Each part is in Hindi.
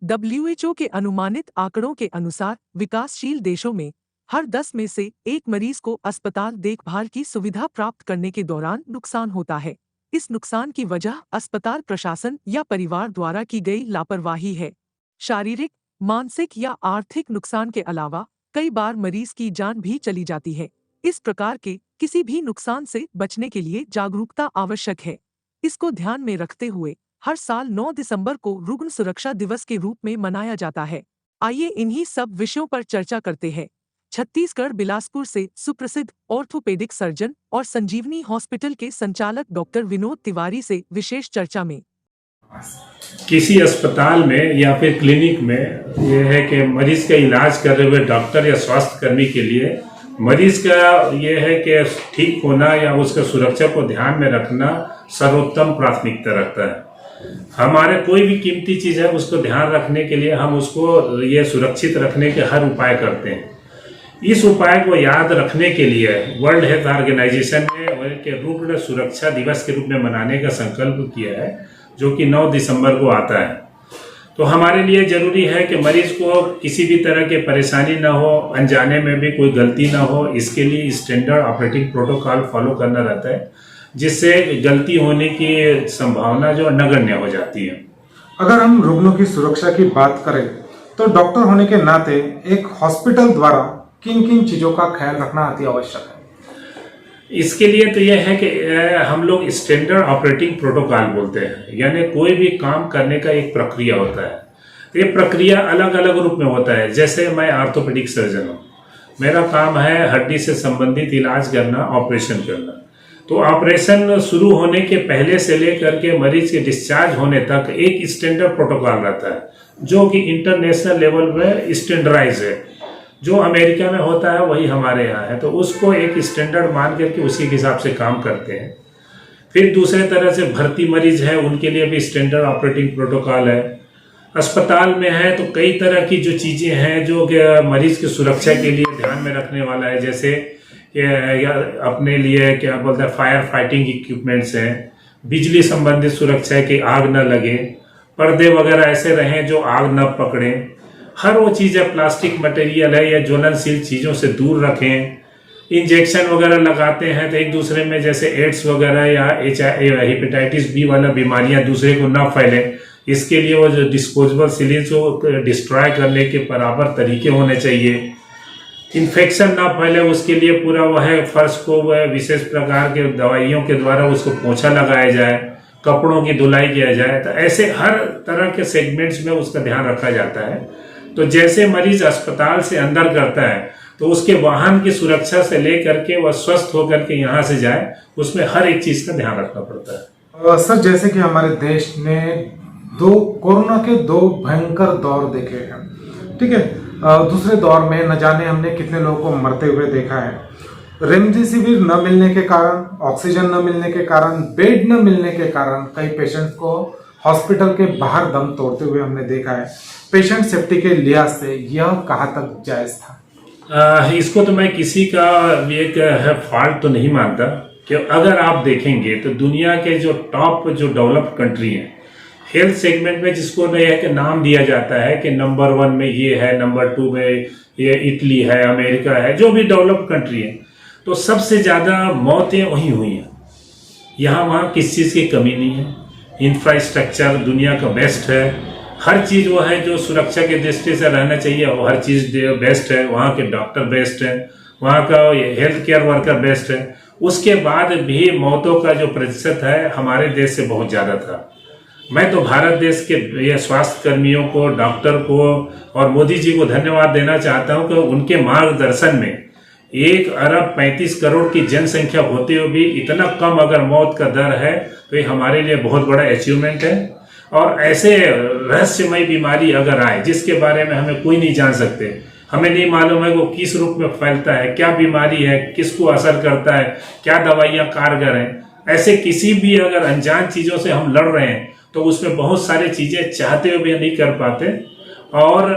डब्ल्यूएचओ के अनुमानित आंकड़ों के अनुसार विकासशील देशों में हर 10 में से एक मरीज को अस्पताल देखभाल की सुविधा प्राप्त करने के दौरान नुकसान होता है। इस नुकसान की वजह अस्पताल प्रशासन या परिवार द्वारा की गई लापरवाही है। शारीरिक, मानसिक या आर्थिक नुकसान के अलावा कई बार मरीज की जान भी चली जाती है। इस प्रकार के किसी भी नुकसान से बचने के लिए जागरूकता आवश्यक है। इसको ध्यान में रखते हुए हर साल 9 दिसंबर को रुग्ण सुरक्षा दिवस के रूप में मनाया जाता है। आइए इन्हीं सब विषयों पर चर्चा करते हैं। छत्तीसगढ़ बिलासपुर से सुप्रसिद्ध ऑर्थोपेडिक सर्जन और संजीवनी हॉस्पिटल के संचालक डॉक्टर विनोद तिवारी से विशेष चर्चा में। किसी अस्पताल में या फिर क्लिनिक में यह है कि मरीज का इलाज कर रहे हुए डॉक्टर या स्वास्थ्य कर्मी के लिए मरीज का यह है कि ठीक होना या उसका सुरक्षा को ध्यान में रखना सर्वोत्तम प्राथमिकता रखता है। हमारे कोई भी कीमती चीज है उसको ध्यान रखने के लिए हम उसको ये सुरक्षित रखने के हर उपाय करते हैं। इस उपाय को याद रखने के लिए वर्ल्ड हेल्थ ऑर्गेनाइजेशन ने रुग्ण सुरक्षा दिवस के रूप में मनाने का संकल्प किया है, जो कि 9 दिसंबर को आता है। तो हमारे लिए जरूरी है कि मरीज को किसी भी तरह की परेशानी ना हो, अनजाने में भी कोई गलती ना हो, इसके लिए स्टैंडर्ड ऑपरेटिंग प्रोटोकॉल फॉलो करना रहता है, जिससे गलती होने की संभावना जो नगण्य हो जाती है। अगर हम रुग्णों की सुरक्षा की बात करें तो डॉक्टर होने के नाते एक हॉस्पिटल द्वारा किन किन चीजों का ख्याल रखना अति आवश्यक है? इसके लिए तो यह है कि हम लोग स्टैंडर्ड ऑपरेटिंग प्रोटोकॉल बोलते हैं, यानी कोई भी काम करने का एक प्रक्रिया होता है। तो ये प्रक्रिया अलग अलग रूप में होता है। जैसे मैं ऑर्थोपेडिक सर्जन हूँ, मेरा काम है हड्डी से संबंधित इलाज करना, ऑपरेशन करना। तो ऑपरेशन शुरू होने के पहले से लेकर के मरीज के डिस्चार्ज होने तक एक स्टैंडर्ड प्रोटोकॉल रहता है, जो कि इंटरनेशनल लेवल में स्टैंडर्डाइज है। जो अमेरिका में होता है वही हमारे यहाँ है, तो उसको एक स्टैंडर्ड मान करके उसी के हिसाब से काम करते हैं। फिर दूसरे तरह से भर्ती मरीज है, उनके लिए भी स्टैंडर्ड ऑपरेटिंग प्रोटोकॉल है। अस्पताल में है तो कई तरह की जो चीज़ें हैं जो मरीज की सुरक्षा के लिए ध्यान में रखने वाला है, जैसे या अपने लिए क्या बोलते हैं फायर फाइटिंग इक्विपमेंट्स हैं, बिजली संबंधित सुरक्षा है कि आग न लगे, पर्दे वगैरह ऐसे रहें जो आग न पकड़े, हर वो चीज़ है प्लास्टिक मटेरियल है या ज्वलनशील चीज़ों से दूर रखें। इंजेक्शन वगैरह लगाते हैं तो एक दूसरे में जैसे एड्स वगैरह या हेपेटाइटिस बी वाला बीमारियां दूसरे को ना फैले, इसके लिए वो जो डिस्पोजेबल सिरिंज को डिस्ट्रॉय करने के बराबर तरीके होने चाहिए। इन्फेक्शन ना फैले उसके लिए पूरा वह फर्श को वह विशेष प्रकार के दवाइयों के द्वारा उसको पोछा लगाया जाए, कपड़ों की धुलाई किया जाए। तो ऐसे हर तरह के सेगमेंट्स में उसका ध्यान रखा जाता है। तो जैसे मरीज अस्पताल से अंदर करता है तो उसके वाहन की सुरक्षा से लेकर के वह स्वस्थ होकर के यहाँ से जाए, उसमें हर एक चीज का ध्यान रखना पड़ता है। सर, जैसे कि हमारे देश ने कोरोना के 2 भयंकर दौर देखे हैं, ठीक है। दूसरे दौर में न जाने हमने कितने लोगों को मरते हुए देखा है। रेमडेसिविर न मिलने के कारण, ऑक्सीजन न मिलने के कारण, बेड न मिलने के कारण कई पेशेंट्स को हॉस्पिटल के बाहर दम तोड़ते हुए हमने देखा है। पेशेंट सेफ्टी के लिहाज से यह कहाँ तक जायज था? इसको तो मैं किसी का एक फॉल्ट तो नहीं मानता, कि अगर आप देखेंगे तो दुनिया के जो टॉप जो डेवलप्ड कंट्री हैं हेल्थ सेगमेंट में, जिसको यह कि नाम दिया जाता है कि नंबर 1 में ये है, नंबर 2 में ये इटली है, अमेरिका है, जो भी डेवलप्ड कंट्री है, तो सबसे ज़्यादा मौतें वहीं हुई हैं। यहाँ वहाँ किस चीज़ की कमी नहीं है। इंफ्रास्ट्रक्चर दुनिया का बेस्ट है, हर चीज़ वो है जो सुरक्षा की दृष्टि से रहना चाहिए, वो हर चीज़ बेस्ट है। वहाँ के डॉक्टर बेस्ट है, वहाँ का हेल्थ केयर वर्कर बेस्ट है। उसके बाद भी मौतों का जो प्रतिशत है हमारे देश से बहुत ज़्यादा था। मैं तो भारत देश के ये स्वास्थ्य कर्मियों को, डॉक्टर को और मोदी जी को धन्यवाद देना चाहता हूँ कि उनके मार्गदर्शन में 1 अरब 35 करोड़ की जनसंख्या होते हुए भी इतना कम अगर मौत का दर है, तो ये हमारे लिए बहुत बड़ा अचीवमेंट है। और ऐसे रहस्यमय बीमारी अगर आए जिसके बारे में हमें कोई नहीं जान सकते, हमें नहीं मालूम है वो किस रूप में फैलता है, क्या बीमारी है, किसको असर करता है, क्या दवाइयाँ कारगर हैं, ऐसे किसी भी अगर अनजान चीज़ों से हम लड़ रहे हैं तो उसमें बहुत सारी चीज़ें चाहते हुए भी नहीं कर पाते। और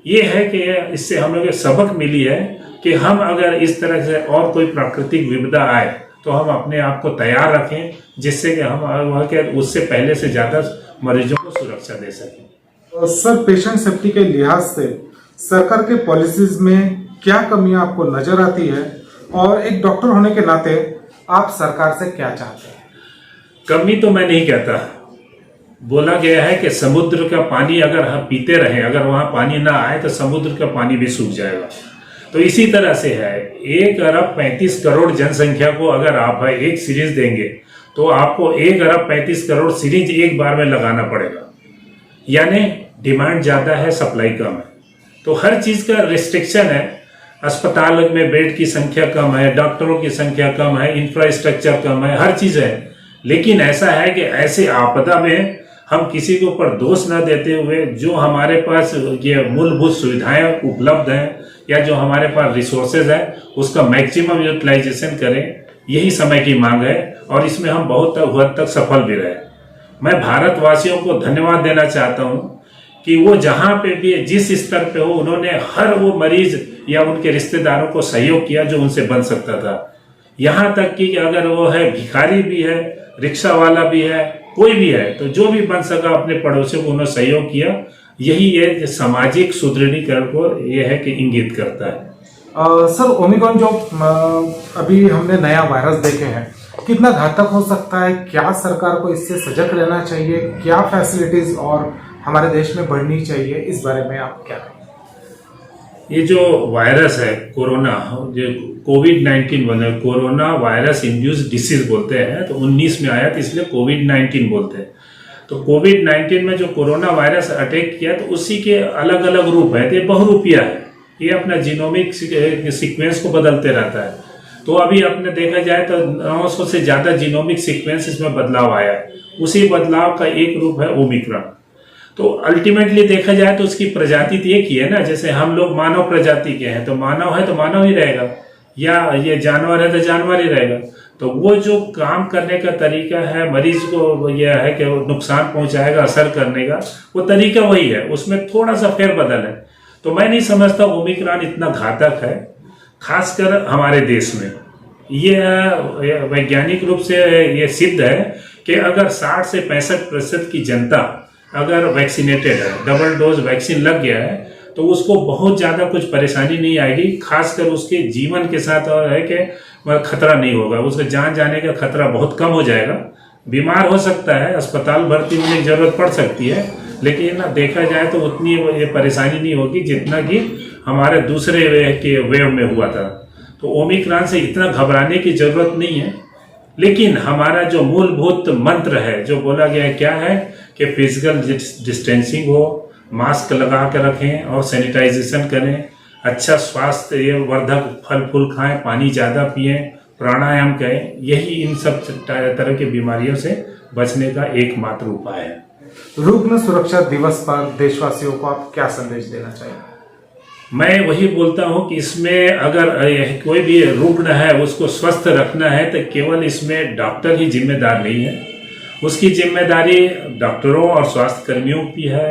ये है कि इससे हम लोग सबक मिली है कि हम अगर इस तरह से और कोई प्राकृतिक विपदा आए तो हम अपने आप को तैयार रखें, जिससे कि हम उससे पहले से ज़्यादा मरीजों को सुरक्षा दे सकें। सर, पेशेंट सेफ्टी के लिहाज से सरकार के पॉलिसीज में क्या कमियां आपको नजर आती है, और एक डॉक्टर होने के नाते आप सरकार से क्या चाहते हैं? कमी तो मैं नहीं कहता। बोला गया है कि समुद्र का पानी अगर हम पीते रहें, अगर वहां पानी ना आए तो समुद्र का पानी भी सूख जाएगा। तो इसी तरह से है, 1 अरब 35 करोड़ जनसंख्या को अगर आप एक सीरीज देंगे तो आपको 1 अरब 35 करोड़ सीरीज एक बार में लगाना पड़ेगा। यानी डिमांड ज्यादा है, सप्लाई कम है। तो हर चीज का रिस्ट्रिक्शन है। अस्पताल में बेड की संख्या कम है, डॉक्टरों की संख्या कम है, इंफ्रास्ट्रक्चर कम है, हर चीज है। लेकिन ऐसा है कि ऐसे आपदा में हम किसी के ऊपर दोष न देते हुए जो हमारे पास ये मूलभूत सुविधाएं उपलब्ध हैं या जो हमारे पास रिसोर्सेज है उसका मैक्सिमम यूटिलाइजेशन करें, यही समय की मांग है। और इसमें हम बहुत हद तक सफल भी रहे। मैं भारतवासियों को धन्यवाद देना चाहता हूं कि वो जहां पे भी जिस स्तर पे हो उन्होंने हर वो मरीज या उनके रिश्तेदारों को सहयोग किया जो उनसे बन सकता था। यहां तक कि अगर वो है भिखारी भी है, रिक्शा वाला भी है, कोई भी है, तो जो भी बन सका अपने पड़ोसियों को उन्होंने सहयोग किया। यही ये सामाजिक सुदृढ़ीकरण को ये है कि इंगित करता है। सर, ओमिक्रॉन जो अभी हमने नया वायरस देखे हैं, कितना घातक हो सकता है? क्या सरकार को इससे सजग रहना चाहिए? क्या फैसिलिटीज और हमारे देश में बढ़नी चाहिए? इस बारे में आप क्या कहेंगे? ये जो वायरस है कोरोना, जो कोविड-19 बने, कोरोना वायरस इंड्यूस डिसीज बोलते हैं, तो 19 में आया तो इसलिए कोविड-19 बोलते हैं। तो कोविड-19 में जो कोरोना वायरस अटैक किया तो उसी के अलग अलग रूप है। तो ये बहुरूपिया है, ये अपना जीनोमिक सीक्वेंस को बदलते रहता है। तो अभी आपने देखा जाए तो 900 से ज्यादा जीनोमिक सीक्वेंस इसमें बदलाव आया है। उसी बदलाव का एक रूप है ओमिक्रॉन। तो अल्टीमेटली देखा जाए तो उसकी प्रजाति तो एक ही है ना। जैसे हम लोग मानव प्रजाति के हैं तो मानव ही रहेगा, या ये जानवर है तो जानवर ही रहेगा। तो वो जो काम करने का तरीका है, मरीज को यह है कि नुकसान पहुंचाएगा, असर करने का वो तरीका वही है, उसमें थोड़ा सा फेरबदल है। तो मैं नहीं समझता ओमिक्रॉन इतना घातक है, खासकर हमारे देश में। ये वैज्ञानिक रूप से ये सिद्ध है कि अगर 60 से 65% की जनता अगर वैक्सीनेटेड है, डबल डोज वैक्सीन लग गया है, तो उसको बहुत ज्यादा कुछ परेशानी नहीं आएगी। खासकर उसके जीवन के साथ है कि खतरा नहीं होगा, उसके जान जाने का खतरा बहुत कम हो जाएगा। बीमार हो सकता है, अस्पताल भर्ती होने की जरूरत पड़ सकती है, लेकिन देखा जाए तो उतनी ये परेशानी नहीं होगी जितना कि हमारे दूसरे वेव में हुआ था। तो ओमिक्रॉन से इतना घबराने की जरूरत नहीं है। लेकिन हमारा जो मूलभूत मंत्र है, जो बोला गया है, क्या है कि फिजिकल डिस्टेंसिंग हो, मास्क लगा कर रखें और सैनिटाइजेशन करें, अच्छा स्वास्थ्य वर्धक फल फूल खाएं, पानी ज़्यादा पिएं, प्राणायाम करें। यही इन सब तरह की बीमारियों से बचने का एकमात्र उपाय है। रुग्ण सुरक्षा दिवस पर देशवासियों को आप क्या संदेश देना चाहिए? मैं वही बोलता हूं कि इसमें अगर कोई भी रुग्ण है उसको स्वस्थ रखना है तो केवल इसमें डॉक्टर ही जिम्मेदार नहीं है, उसकी जिम्मेदारी डॉक्टरों और स्वास्थ्य कर्मियों की है।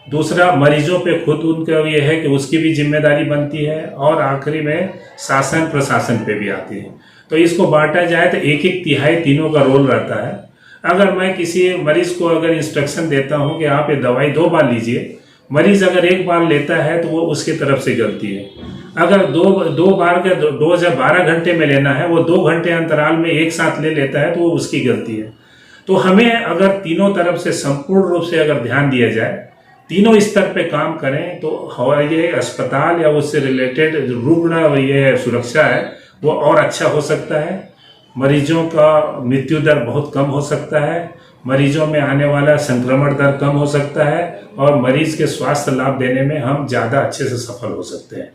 दूसरा, मरीजों पे खुद उनका ये है कि उसकी भी जिम्मेदारी बनती है। और आखिरी में शासन प्रशासन पे भी आती है। तो इसको बांटा जाए तो 1/3 तीनों का रोल रहता है। अगर मैं किसी मरीज को अगर इंस्ट्रक्शन देता हूं कि आप ये दवाई 2 बार लीजिए, मरीज अगर 1 बार लेता है तो वो उसकी तरफ से गलती है। अगर दो बार का डोज 12 घंटे में लेना है, वो 2 घंटे अंतराल में एक साथ ले लेता है तो वो उसकी गलती है। तो हमें अगर तीनों तरफ से संपूर्ण रूप से अगर ध्यान दिया जाए, तीनों स्तर पे काम करें, तो ये अस्पताल या उससे रिलेटेड रुग्ण ये सुरक्षा है वो और अच्छा हो सकता है। मरीजों का मृत्यु दर बहुत कम हो सकता है, मरीजों में आने वाला संक्रमण दर कम हो सकता है, और मरीज के स्वास्थ्य लाभ देने में हम ज़्यादा अच्छे से सफल हो सकते हैं।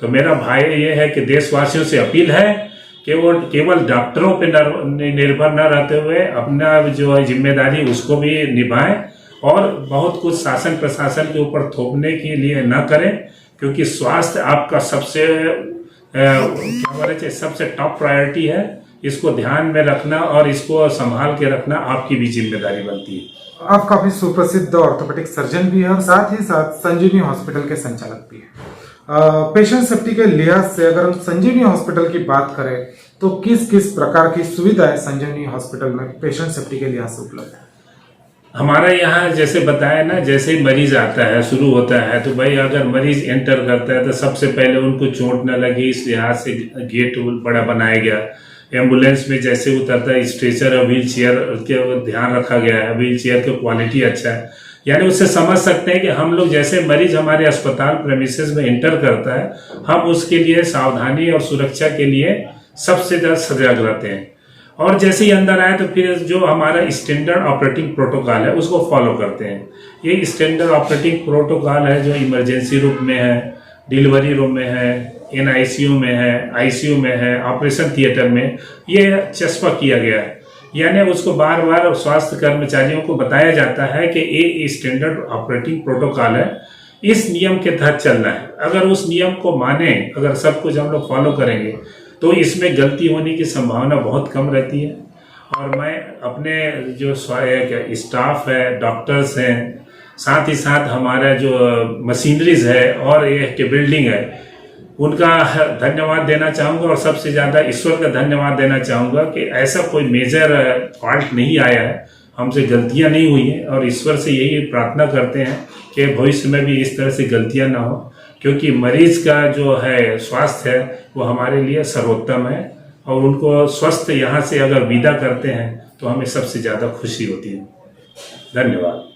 तो मेरा भाई ये है कि देशवासियों से अपील है कि वो केवल डॉक्टरों पे निर्भर न रहते हुए अपना जो है जिम्मेदारी उसको भी निभाएं, और बहुत कुछ शासन प्रशासन के ऊपर थोपने के लिए न करें, क्योंकि स्वास्थ्य आपका सबसे टॉप प्रायोरिटी है। इसको ध्यान में रखना और इसको संभाल के रखना आपकी भी जिम्मेदारी बनती है। आप काफी सुप्रसिद्ध ऑर्थोपेडिक सर्जन भी हैं और साथ ही साथ संजीवनी हॉस्पिटल के संचालक भी हैं। पेशेंट सेफ्टी के लिहाज से अगर हम संजीवनी हॉस्पिटल की बात करें तो किस किस प्रकार की सुविधाएं संजीवनी हॉस्पिटल में पेशेंट सेफ्टी के लिहाज से उपलब्ध है? हमारा यहाँ जैसे बताया ना, जैसे मरीज आता है, शुरू होता है, तो भाई अगर मरीज एंटर करता है तो सबसे पहले उनको चोट न लगे इस लिहाज से गेट बड़ा बनाया गया। एम्बुलेंस में जैसे उतरता है, स्ट्रेचर और व्हील चेयर के ध्यान रखा गया है, व्हील चेयर की क्वालिटी अच्छा है। यानी उससे समझ सकते हैं कि हम लोग जैसे मरीज हमारे अस्पताल प्रेमिसेस में एंटर करता है, हम उसके लिए सावधानी और सुरक्षा के लिए सबसे ज्यादा सजग रहते हैं। और जैसे ही अंदर आए तो फिर जो हमारा स्टैंडर्ड ऑपरेटिंग प्रोटोकॉल है उसको फॉलो करते हैं। ये स्टैंडर्ड ऑपरेटिंग प्रोटोकॉल है जो इमरजेंसी रूम में है, डिलीवरी रूम में है, NICU में है, ICU में है, ऑपरेशन थिएटर में, ये चस्पा किया गया है। यानी उसको बार बार स्वास्थ्य कर्मचारियों को बताया जाता है कि ये स्टैंडर्ड ऑपरेटिंग प्रोटोकॉल है, इस नियम के तहत चलना है। अगर उस नियम को माने, अगर सब कुछ हम लोग फॉलो करेंगे तो इसमें गलती होने की संभावना बहुत कम रहती है। और मैं अपने जो स्टाफ है, डॉक्टर्स हैं, साथ ही साथ हमारा जो मशीनरीज है और ये बिल्डिंग है, उनका धन्यवाद देना चाहूँगा। और सबसे ज़्यादा ईश्वर का धन्यवाद देना चाहूँगा कि ऐसा कोई मेजर फॉल्ट नहीं आया है, हमसे गलतियाँ नहीं हुई हैं। और ईश्वर से यही प्रार्थना करते हैं कि भविष्य में भी इस तरह से गलतियाँ ना हो, क्योंकि मरीज का जो है स्वास्थ्य है वो हमारे लिए सर्वोत्तम है। और उनको स्वस्थ यहाँ से अगर विदा करते हैं तो हमें सबसे ज़्यादा खुशी होती है। धन्यवाद।